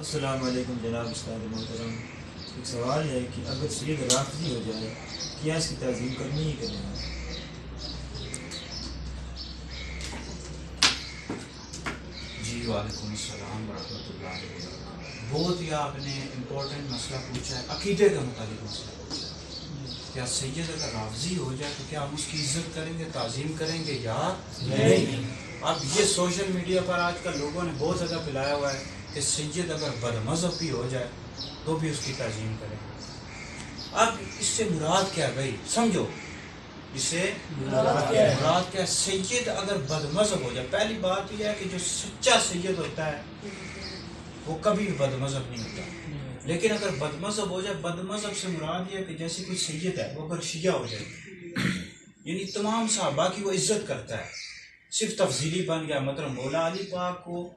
अस्सलाम वालेकुम जनाब उस्ताद मोहतरम। एक सवाल है कि अगर सैयद राफ़ज़ी हो जाए क्या इसकी ताज़ीम करनी ही करनी है? जी वालेकुम अस्सलाम वरहमतुल्लाहि वबरकातुहू। बहुत ही आपने इम्पोर्टेंट मसला पूछा है, अकीदे का मुताबिक मसला पूछा है। क्या सैयद अगर राफ़ज़ी हो जाए तो क्या हम उसकी इज्जत करेंगे, ताज़ीम करेंगे या नहीं? अब ये सोशल मीडिया पर आजकल लोगों ने बहुत ज़्यादा फैलाया हुआ है कि सैयद अगर बदमज़हब भी हो जाए तो भी उसकी ताज़ीम करेंगे। अब इससे मुराद क्या है भाई, समझो इसे मुराद क्या है? सैयद अगर बदमज़हब हो जाए, पहली बात यह है कि जो सच्चा सैयद होता है वो कभी भी बदमज़हब नहीं होता। लेकिन अगर बदमज़हब हो जाए, बदमज़हब से मुराद यह है कि जैसे कोई सैयद है वो अगर शिया हो जाए, यानी तमाम सहाबा की वो इज्जत करता है, सिर्फ तफजीली बन गया, मतलब मौला अली पाक को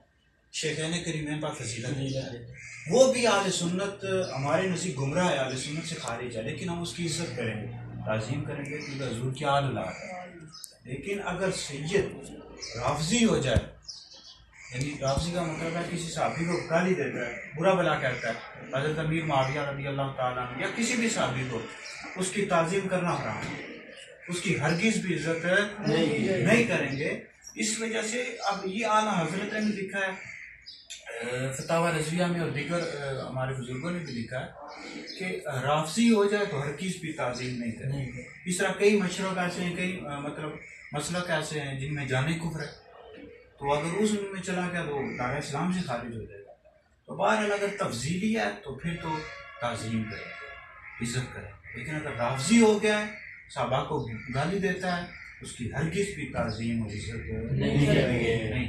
शेखैन करीमैन पाक फजीलत नहीं है, वो भी आले सुन्नत हमारे नज़दीक गुमराह है, आले सुन्नत से खारिज है, लेकिन हम उसकी इज्जत करेंगे, ताज़ीम करेंगे क्योंकि हजूर की आल औलाद है। लेकिन अगर सैयद राफ़ज़ी हो जाए, यानी राफ़ज़ी का मतलब है किसी साहबी को गाली देता है, बुरा भला कहता है, हज़रत अमीर मुआविया रज़ी अल्लाह ताला अन्हु या किसी भी साहबी को, उसकी ताज़ीम करना हराम है, उसकी हरगिज़ भी इज्जत नहीं करेंगे। इस वजह से अब ये आला हजरत ने लिखा है फतावा रज़विया में और दीगर हमारे बुजुर्गों ने भी लिखा है कि राफ़ज़ी हो जाए तो हरगिज़ भी ताज़ीम नहीं करेंगे। इस तरह कई मशरक ऐसे हैं, कई मतलब मसलक ऐसे हैं जिनमें जाने कुफ्र है, तो अगर उस में चला गया तो दायरा इस्लाम से खारिज हो जाएगा। तो बहरहाल अगर तफजीली है तो फिर तो ताज़ीम करें, इज्जत करें। लेकिन अगर राफ़ज़ी हो गया है, सहाबा को गाली देता है, उसकी हरगिज़ भी ताज़ीम और इज्जत नहीं।